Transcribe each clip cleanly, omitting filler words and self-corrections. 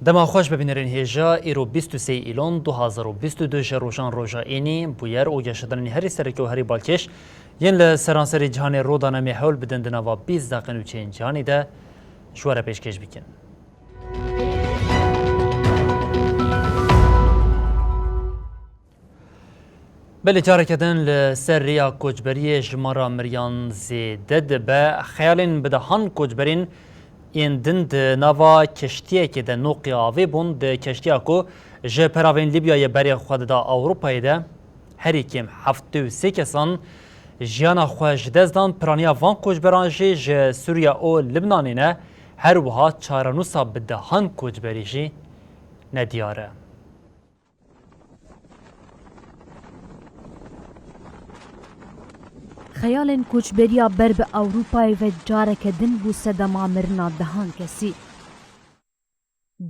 دما خوش ببینرین هیجا ایرو 23 ایلون 2022 روشان روژا اینی بویر او گشتن هری سرکی و هری بالکش ین لسرانسری جهان رودانه محول بدن دنوا 20 دقیقه و چین جهانی ده شواره پیشکش بکن. بله جاره کدن لسر ریا کوچبری جمارا مریان زیده به خیالین بدهان کوچبرین این دند نوا کشتیه که ده نوقی آوی بون ده کشتیه که جه پراوین لیبیای بری خود ده اروپای ده هری کم 73 کسان جیانا خوش دزدان پرانیا وان کوچبران جه سوریا او لبنانی نه هر وها چارنوسا بدهان کوچبری جی ندیاره. خیالن کوچبریا بر به اروپای و جارکدن بو سدما مرنا دهان کسی.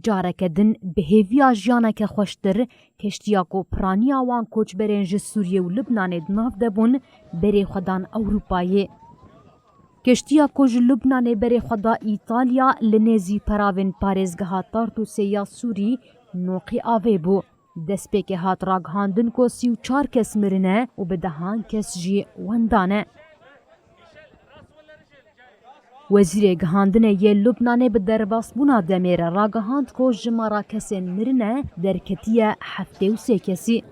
جارکدن به هیویا جانک خوشتر کشتیا کو پرانیا وان کوچبرین ج سوریه و لبنان دناف دبون بری خدان اروپای. کشتیا کو ج لبنان بری خدا ایتالیا لنزی پراوین پارزگاه تارتوسه یا سوری نوقی آوه بو. دست به که هات راگهاندن کو 34 کس مرنه و به دهان کس جی وندانه. وزیر گهاندن یه لبنانه به درباس بونا دمیر راگهاند کو جمارا کسین مرنه در کتیه 73 کسی.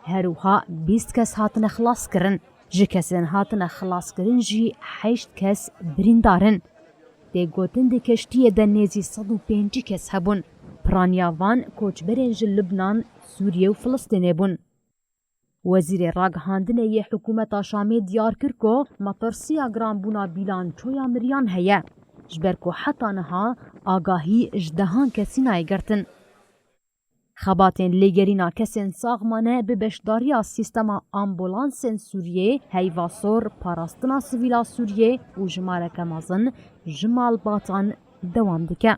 هروها 20 کس هاتن خلاص کرن. جی کسین هاتن خلاص کرن جی 8 کس بریندارن. ده گوتن ده کشتیه ده نیزی 105 کس هبون. پرانیاوان کوچبرین ج لبنان، سوریه و فلسطین بون. وزیر راگهاندن یه حکومت شامی دیار کرد که مطرسیا گران بونا بیلان چویا مریان هیه. جبر که حتی نها آگاهی اجدهان کسی نایگرتن. خباتین لیگرینا کسین ساغمانه به بشداریا سیستما آمبولانسین سوریه هیواسور پاراستنا سویلا سوریه و جمارک مازن جمال باطان دوام دکه.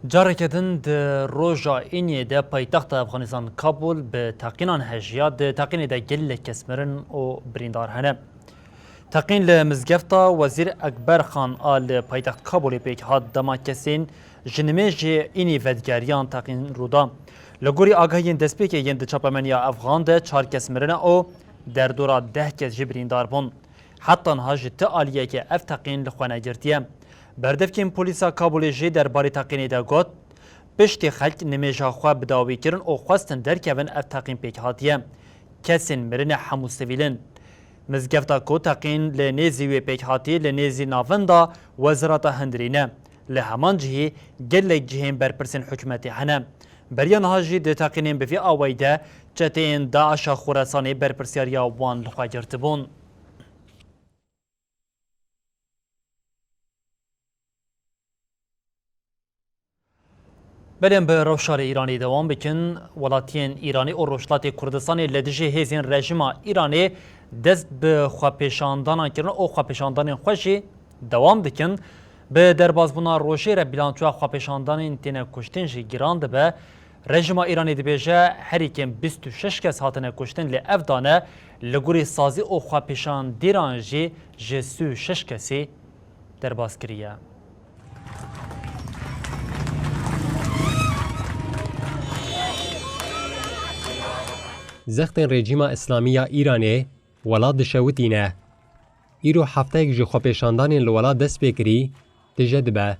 جارکدن ده روژا اینی ده پایتخت افغانستان کابل به تاقینان هجیات ده تاقین ده گل کسمرن و بریندار هنه. تاقین لمزگفتا وزیر اکبر خان آل پایتخت کابل پیک هاد دما کسین جنمیج اینی ودگریان تاقین رودا. لگوری آگاهین دست پیک ین ده چاپمنیا افغان ده 4 کسمرن او در دورا 10 کس جبریندار بون. حتی نهاج تعالیه که اف تاقین لخوانه گرتیه. بردفکین پولیسا کابل جی در باری تاقینی دا گوت پشت خلق نمیجا خواه بداوی کرن او خواستن در کون اف تاقین پیک هاتیه کسین مرن حمو سویلن مزگفتا کو تاقین لنیزی وی پیک هاتی لنیزی ناوندا وزارت هندرینه لهمان جهی گلک جهین برپرسن حکومتی هنه بریان هاجی ده تاقینین بفی آویده چتین داعش خوراسانی برپرسیاریا وان لخوا گرتبون. بلیم به روشار ایرانی دوام بکن ولاتین ایرانی و روشلات کردستان لدجه هزین رژیم ایرانی دست به خواپیشاندان کرن او خواپیشاندان خوشی دوام دکن به دربازبونا روشی را بیلانچوه خواپیشاندان تینه کشتن جی گراند به رژیم ایرانی دبیجه هریکن 26 کس هاتنه کشتن لی افدانه لگوری سازی او خواپیشاندیران جی 36 کسی درباز کریه. زختن رژیم اسلامی ایرانی ولاد دشوتینه. ایرو هفته یک جو خوپیشاندان لولاد دست بکری دجد به.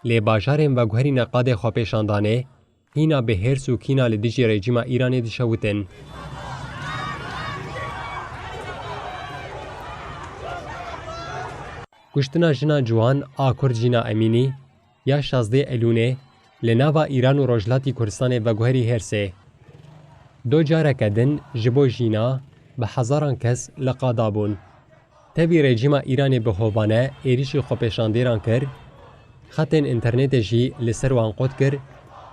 لی باجارین و گوهری نقاد خوپیشاندانه هینا به هرس و کینا لدیجی رژیم ایرانی دشوتن. کشتنا جنا جوان آکر جینا امینی یا 16 الونه لناوا ایران و روجلاتی کردستان و گوهری هرسه. دو جارک دن جبو جینا به هزاران کس لقادا بون. تبی رژیما ایران به هوبانه ایریشی خوپشاندیران کر، خطن انترنت جی لسر وان قد کر،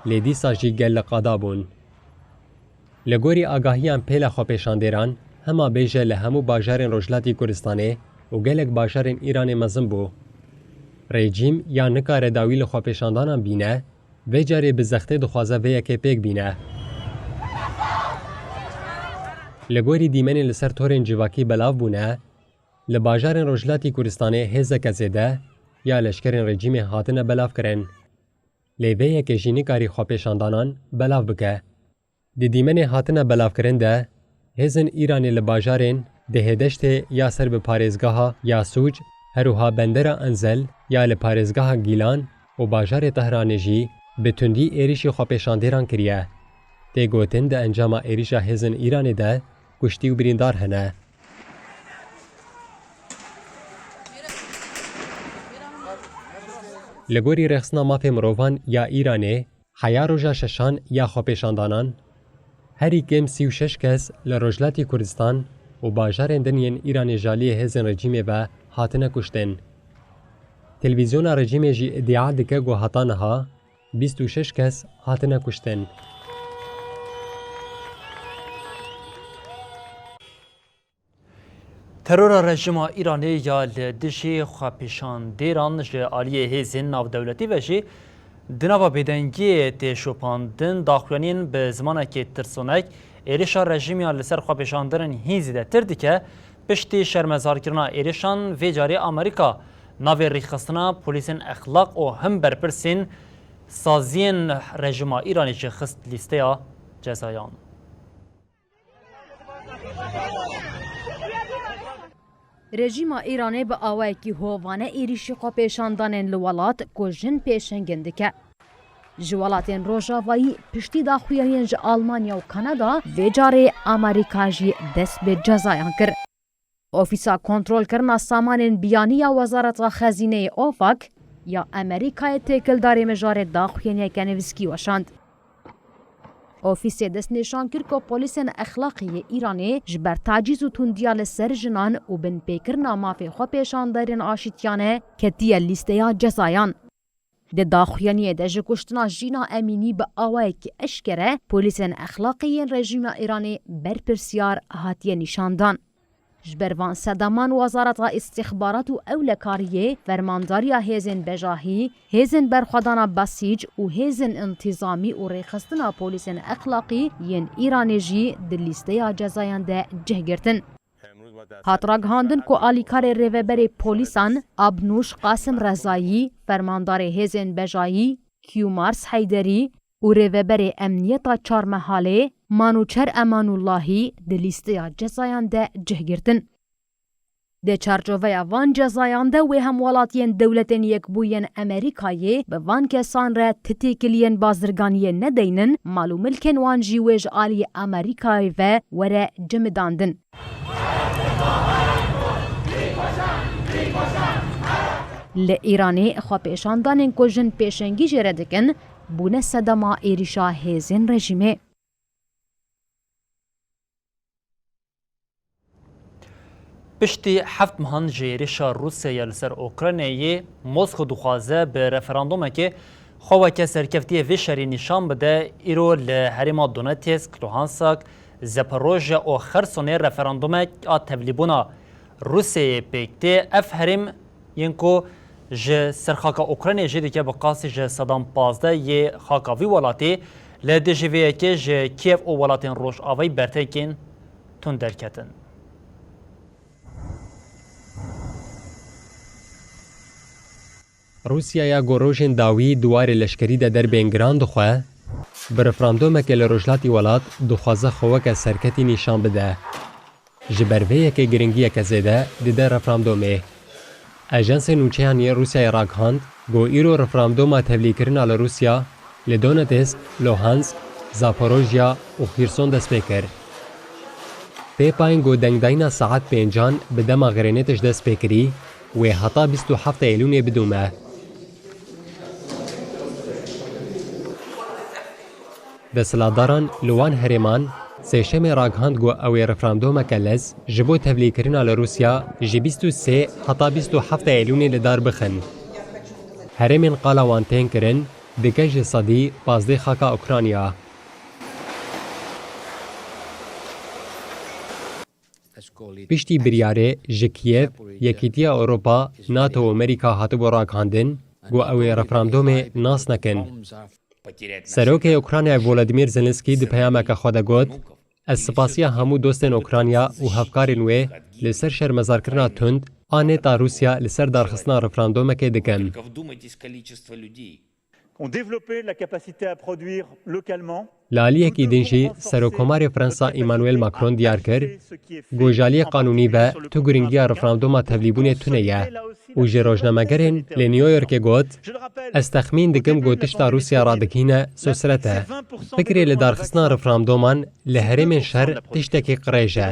لیدیسا جی گل لقادا بون. لگوری آگاهیان پیل خوپشاندیران هما بیجه لهمو باجارن روجلاتی کردستانه و گلک باجارن ایران مزم بو. رژیم یا نکاره داویل خوپشاندانان بینه و جاری به زخته دخوازه و یکی پیک بینه. لگوری دیمن لسر تورن جواکی بلاو بونه، لباجارن روجلاتی کردستانه هزک زده یا لشکرین رژیم هاتنه بلاو کرن. لیوه یکی جینی کاری خوپشاندانان بلاو بکه. دی دیمن هاتنه بلاو کرن ده، هزن ایرانی لباجارن ده هدشت یا سر به پارزگاه یا سوج، هروها بندر انزل یا لپارزگاه گیلان و باجار تهران جی به تندی ایریشی خوپشاندیران کریه. تی گوتن ده انجام ایریشا هزن ایرانی ده کشتی و بریندار هنه. لگوری رخصنا مافی مروفان یا ایرانی حیا روژا ششان یا خوپشاندانان هری کم 36 کس لروجلاتی کردستان و باجار دنین ایرانی جالی هزن رژیم و هاتنه کشتن. تلویزیون رژیم جی ادعا دکه گو هاتانها 26 کس هاتنه کشتن. ترور رژیم ایرانی یا لدشی خوپشاندیران جه عالیه هزین ناو دولتی و جه دناوا بدنگی تشوپاندن داخوانین به زمانه که ترسونک ایریشا رژیمی لسر خوپشاندرن هیزی ده تردی که پشتی شرمزارکرنا ایریشان و جاری امریکا ناوی ریخستنا پولیسین اخلاق و هم برپرسین سازین رژیم ایرانی جه خست لیسته جزایان. رژیم ایرانی به آوایی که هوانه ایریشی خوپشاندانین لولات کجن پیشنگنده که جوالاتین روژاوایی پشتی داخویهین جه آلمانیا و کانادا و جاره امریکا جی دست به جزایان کرد. اوفیسا کنترول کرنا سامانین بیانی وزارت خزینه اوفاک یا امریکای تکلداری مجاره داخویهین کنویسکی وشاند. اوفیس دست نشان کرد که پلیسین اخلاقی ایرانی جبر تعجیز و تندیال سر جنان و بن پیکرنا مافی خوپشاندارین آشتیانه کتیه لیسته جزایان. ده داخویانی ده جکشتنا جینا امینی به آوائی که اشکره پلیسین اخلاقی رژیم ایرانی برپرسیار هاتیه نشاندان. جبروان صدامان وزارت استخبارات و اولکاریه فرمانداری هیزن بجاهی، هیزن برخوادانا بسیج و هیزن انتظامی و ریخستنا پولیسن اخلاقی ین ایرانی جی دلیسته جزایان ده جه گرتن. هاتراگ هاندن که آلیکار ریوبر پولیسان ابنوش قاسم رضایی، فرماندار هیزن بجاهی، کیومارس حیدری و ریوبر امنیتا چار محاله مانوچر امان اللهی ده لیسته جزایان ده جه گرتن. ده چارچوبه وان جزایان ده و همولاتین دولتین یک بوین امریکایی به وان کسان را تتیکلین بازرگانی ندینن معلوم الکن وان جیویج آلی امریکایی و وره جمداندن. لإيراني خوپشاندانین کجن پیشنگی جردکن بونه صدما ایریشا هیزن رژیمه. پشتی 7 مهان جیریشا روسیه لسر اوکراینیه موسکو دخوازه به رفراندومه که خواهی سرکفتی ویشری نشان بده ایرو لحریما دونتسک، لوهانسک، زپروژیا و خرسونی رفراندومه تبلیبونا روسیه پیکته اف حریم ینکو جه سرخاکا اوکراینیه جدی که بقاسی جه صدام 15 یه خاکاوی ولاتی لده جویه که جه کیف او ولاتین روش آوی برتکین تون درکتن. روسیا یا گروژن داوی دوار لشکری ده در بینگران دخواه برفراندومه که لروجلاتی ولات دخوازه خواه که سرکتی نشان بده. جبرویه که گرنگیه که زیده دیده رفراندومه. اجنس نوچهانی روسیا راگهاند گو ایرو رفراندومه تبلیغ کرنا لروسیا لدونتسک، لوهانسک، زاپاروژیا و خیرسون دست بکر. پی پاین گو دنگداینا ساعت 5 به دما غرینتش دست بکری و حتا 27 ایلون بدومه. دەسەڵاتداران لەوان هەرێمان سێشەمێ ڕاگەهاند گو ئەوێ ڕەفراندۆمەکە لەز ji بۆ tevlîkirina li Rûsya ji 23 heta 27 Eylûnê li dar bixin. Herêmên qala wan tên kirin dike ji sedî pazdeh xaka Ukrayna. Piştî biryarê ji Kiev, Yekîtiya Ewropa, NATO û Amerîka hatibû ragihandin got ew ê referandûmê nas nekin. Serokê Ukraynayê Volodymyr Zelenskî di peyameke xwe de got, ez spasiya hemû dostên Ukrayna û hevkarên wê li ser şermezarkirina tund a nêta Rûsya li ser darxistina referandûmekê dikin. Li aliyekî din jî Serokkomarê Fransa Emmanuel Macron diyar kir, gojaliyê qanûnî be tu giringiya referandûma tevlîbûnê tune ye û ji rojnamegerên li New Yorkê got, ez texmîn dikim got tişta Rûsya radikîne sosret e. Fikirê li darxistina referandûman li herêmên şer tiştekî qirêj e.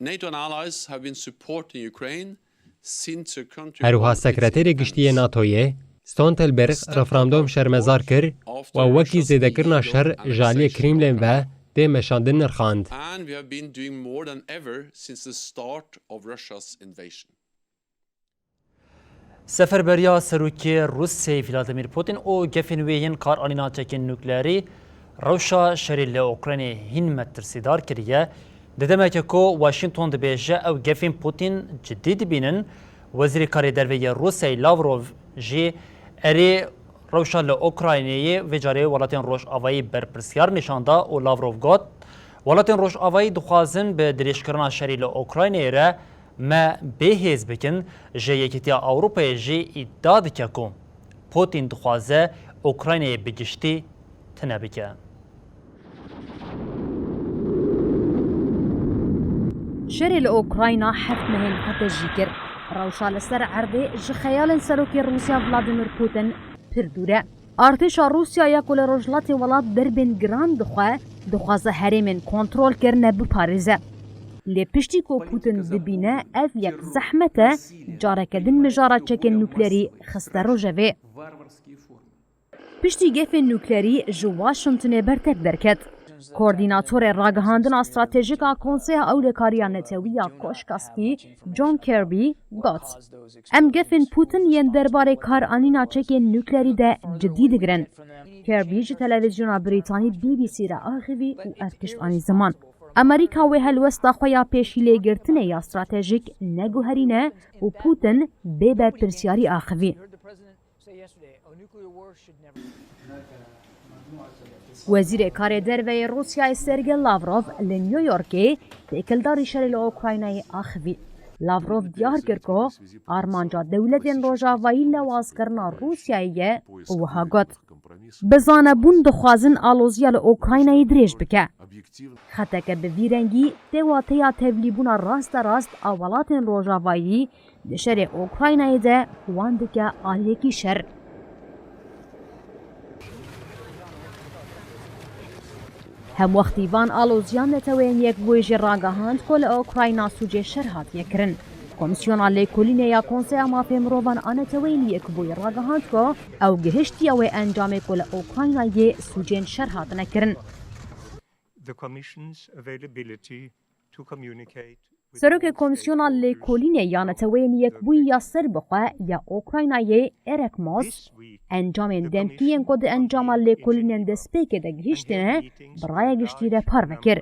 NATO and allies have been supporting Ukraine since the country Herûha sekreterê giştiyê NATOyê Stoltenberg referandûm şermezar kir û wekî zêdekirina şer ji aliyê Kremlin ve tê meşandin nirxand. and we have been doing more than ever since the start of Russia's invasion. Seferberiya Serokê Rûsyayê Vladimir Putin û gefên wê yên karanîna çekên nuklerî rewşa şerê li Ukraynayê hîn metirsîdar kiriye. Di demeke ku Washington dibêje ew gefên Putin ciddî dibînin, Wezîrê Karê Derve Rûsyayê Lavrov jî erê rewşa li Ukraynayê vê carê welatên Rojavayî berpirsiyar nîşanda û Lavrov got, welatên Rojavayî dixwazin bi dirêjkirina şerê li Ukraynayê re me bêhêz bikin, ji Yekîtiya Ewropayê jî îddia dike ku Putin dixwaze Ukraynayê bi giştî tune bike. شەرێ لە ئۆکراینا هەفت مەهێن هەتە ژی کرد ڕەوشا لەسەر عەردێ ji xeyalên Serokê Rûsya Vladimir Putin pir dûr e. Artêşa Rûsyaya ku li rojhilatê welat derbên giran dixwe, dixwaze herêmên kontrol kirine biparêze. Lê piştî ku Putin dibîne ev yek zehmet e, careke din mijara çekên nuklerî xiste rojevê. Piştî gefên nuklerî ji Washingtonê bertek derket. Koordînatorê ragihandina stratejîka Konseya Ewlekariya Netewî ya Koşkastî, John Kirby, got: Em gefên Putin yên derbarê karanîna çekên nuklerî de ciddî digirin. Kirby ji televizyona Brîtanî BBC re axivî û ev tiştanî ziman. Amerîka wê helwesta xwe ya pêşî lêgirtinê ya stratejîk neguherîne û Putin bê berpirsyarî axivî. Wezîrê Karê Derveyê Rûsyayê Sergey Lavrov li New Yorkê têkildarî şerê li Ukraynayê axivî. Lavrov diyar kir ku armanca dewletên Rojavayî lewazkirina Rûsyayê ye û wiha got: Bizanebûn dixwazin aloziya li Ukraynayê dirêj bike. Xeteke bi vî rengî tê wateya tevlîbûna rasterast a welatên Rojavayî li şerê Ukraynayê de wan dike aliyekî şer. Hem wextî van aloziyan netewên yekbûyî jî ragihand ku li Ukrayna sûcê şer hatiye kirin. Komisyona Lêkolînê ya Konseya Mafê Mirovan a neteweyên yekbûyî ragihand ku ew gihiştiye wê encamê ku li Ukraynayê sûcên şer hatine kirin. Serokê Komisyona Lêkolînê ya neteweyên yekbûyî ya Serbixwe ya Ukraynayê Erek Moss, encamên demkiyên ku di encama lêkolînên destpêkê de gihîştine bi raya giştî re par vekir.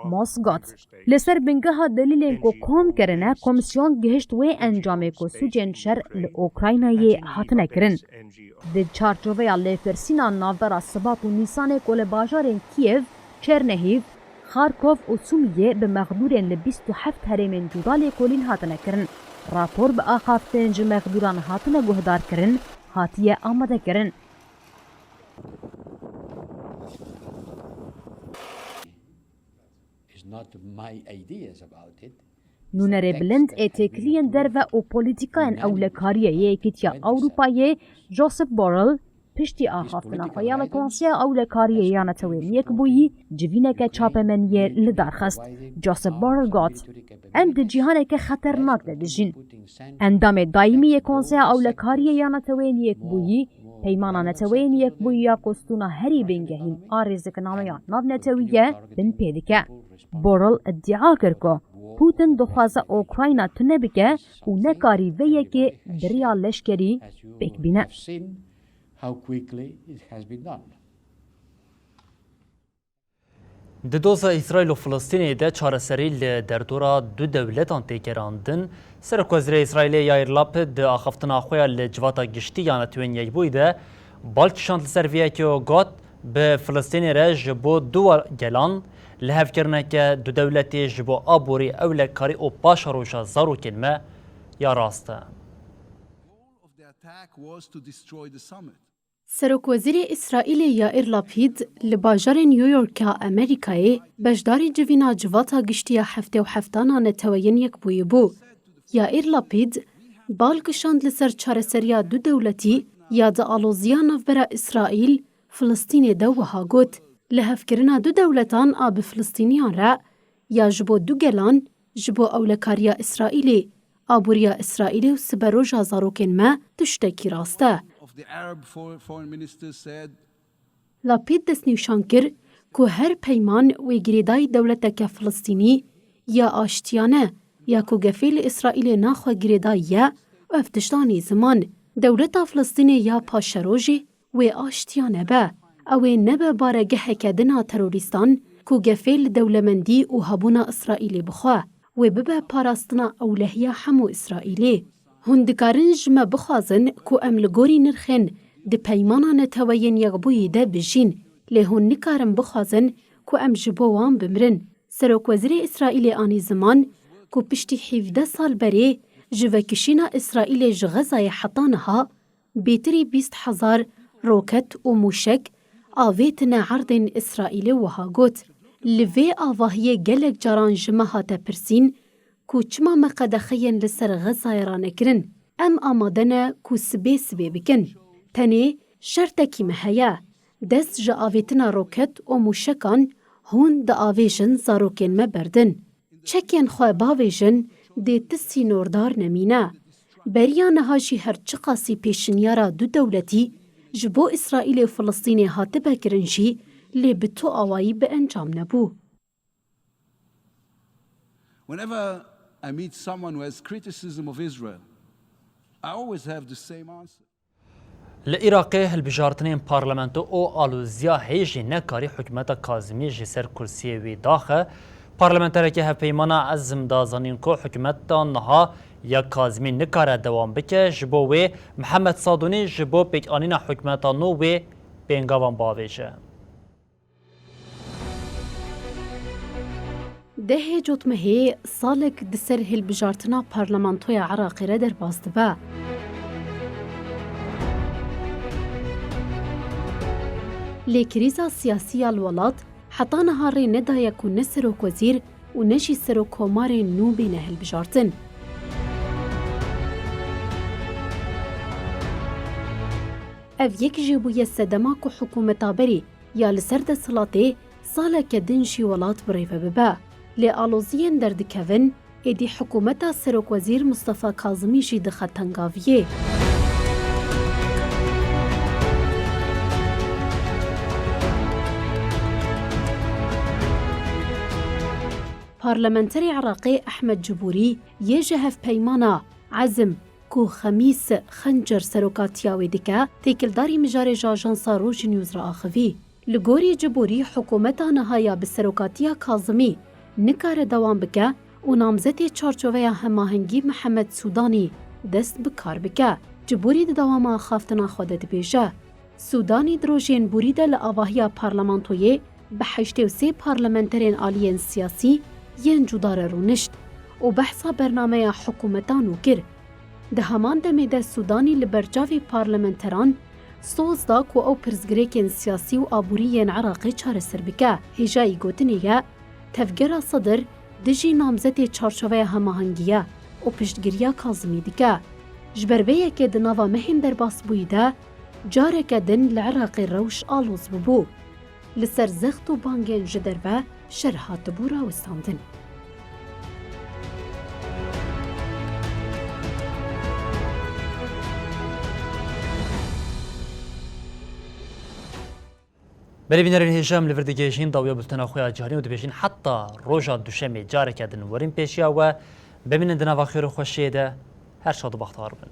Moss got: Li ser bingeha delîlên ku kom kirine, Komisyon gihişt wê encamê ku sûcên şer li Ukraynayê hatine kirin. Di çarçoveya lêpirsîna navbera Sibat û Nîsanê ku li bajarên Kiev, Çernihîv, Xarkov û Sumiyê bi mexdûrên li 27 herêmên cuda lêkolîn hatine kirin. Rapor bi axaftên ji mexdûran hatine guhdar kirin, hatiye amade kirin. Nûnerê bilind ê têkiliyên derve û polîtîkayên ewlekariyê yê Yekîtiya Ewropayê Josep Borrell piştî axaftina xwe ya li Konseya Ewlekariyê ya netewên yekbûyî civîneke çapemeniyê li darxist. Josep Borrell got: Em di cîhaneke xeternak de dijîn. Endamê daîmî yê Konseya Ewlekariyê ya netewên yekbûyî پیمانا نتوین یک بویا کستونا هری بینگهین آریزک نامیا ناو نتویه بن پیدکه. بورل ادعا کرد پوتین دخوازه اوکراینا تونه بکه و نکاری ویه که دریا لشکری بک بینه. د دوزا اسرائیل و فلسطین ده چارەسەری لە دەردۆرا دو دەولەتان تێگەراندن سەرۆکوەزیرە ئیسرائیلê یایر لاپید di axaftina xwe ya li civata giştî ya netewên yekbûyî de balkişand li ser viyekê got bi Filistînê re ji bo du gelan li hevkirineke du dewletê ji bo aborî ewlekarî û paşa roja zarokên me ya rast e. سەرۆکوەزیرê ئیسرائیلê یائیر لاپید li bajarê New York'a Amerîkayê beşdarî civîna civata giştî ya heftê û heftana neteweyên yekbûyî bû. Yair Lapid balkişand li ser çareseriya du dewletî ya di aloziya navbera İsraîl Filistînê de wiha got li hevkirina du dewletan a bi Filistîniyan re ya ji bo du gelan ji bo ewlekariya İsraîlê aboriya İsraîlê û siberoja zarokên me tiştekî rast e. Lapid destnîşan kir ku her peyman wê girêdayî dewleteke Filistînî ya aştiyane ya ku gefê li İsraîlê naxwe girêdayî ye ev tiştanî ziman dewleta Filistînê ya paşerojê wê aştiya nebe ew ê nebe baregeheke dina terorîstan ku gefê li dewlemendî û hebûna İsraîlê bixwe wê bibe parastina ewlehiya hemû İsraîlê. Hûn dikarin ji me bixwazin ku em li gorî nirxên di peymana neteweyên yekbûyî de bijîn lê hûn nikarin bixwazin ku em ji bo wan bimirin. Serokvezîrê İsraîlê anî ziman ku piştî 17 sal berê ji vekişîna İsraîlê ji Xezayê heta niha bêtirî 20,000 roket û mûşek avê tune erdên İsraîlê wiha got. Li vê avahiyê gelek caran ji me hate pirsîn ku çima me qedexeyên li ser Xezayê ranekirin. Em amade ne ku sibê bikin. Tenê şertekî me heye. Dest ji avêtina roket û mûşekan hûn diavêjin zarokên me berdin. Çekên xwe bavêjin dê tisî nordar nemîne. Beriya niha jî her çi qasî pêşinyara du dewletî ji bo İsraîlê û Filistînê hatibe kirin jî lê bi tu awayî bi encam nebû. Whenever I meet someone who has criticism of Israel, I always have the same answer. Li Iraqê hilbijartinên parlamento û alûziya hêjî nekarî hikûmeta Kazimî ji ser kursiyê wê daxe parlamenterekî hevpeymana ezm da zanîn ku hikûmeta niha ya Kazimî nikare dewam bike ji bo wê Mihemed Sadûnî ji bo pêkanîna hikûmeta nû wê pêngavan bavêje. Dehê cotmehê salek di ser hilbijartina parlamentoya Iraqê re derbas dibe. Lê krîza siyasî ya li welat heta niha rê nedaye ku ne serokvezîr û ne jî serokkomarên nû bêne hilbijartin. Ev yek jî bûye sedema ku hikûmeta berî ya li ser desthilatê saleke din jî welat birêve bibe. Lê aloziyên derdikevin êdî hikûmeta serokvezîr Mustafa Kazimî jî dixe tengaviyê. Parlamenterê Iraqê Ehmed Ciborî yê ji hevpeymana ezm ku Xemîs Xencer serokatiya wê dike têkildarî mijarê ji ajansa Rojî News re axivî. Li gorî Ciborî hikûmeta niha ya bi serokatiya Kazimî nikare dewam bike û namzetê çarçoveya hemahengî Mihemed Sûdanî dest bi kar bike. Ciborî di dewama axaftina xwe de dibêje. Sûdanî di rojên borî de li avahiya parlamentoyê bi 83 parlamenterên aliyên siyasî yên cudar rûnişt û behsa bernameya hikûmetan û kir. Di heman demê de Sûdanî li bercavê parlamenteran soz da ku ew pirsgirêkên siyasî û aboriyên Iraqê çareser bike. Hêjayî gotinê ye tevgera Sedr di jî namzetê çarçoveya hemahengiye û piştgiriya Kazimî dike. Ji ber vê yekê di nava mehên derbas bûyî de careke din li Iraqê rewş aloz bibû. Li ser zext û bangên ji derve şer hatibû rawestandin. بلی بینرین هجام لوردگیشین داویا بلتنا خویا جهانی و دبیشین حتی روژا دوشمی جارک ادن ورین پیشیا و ببینن دنا و خیر و خوشیده هر شاد و بختار بن.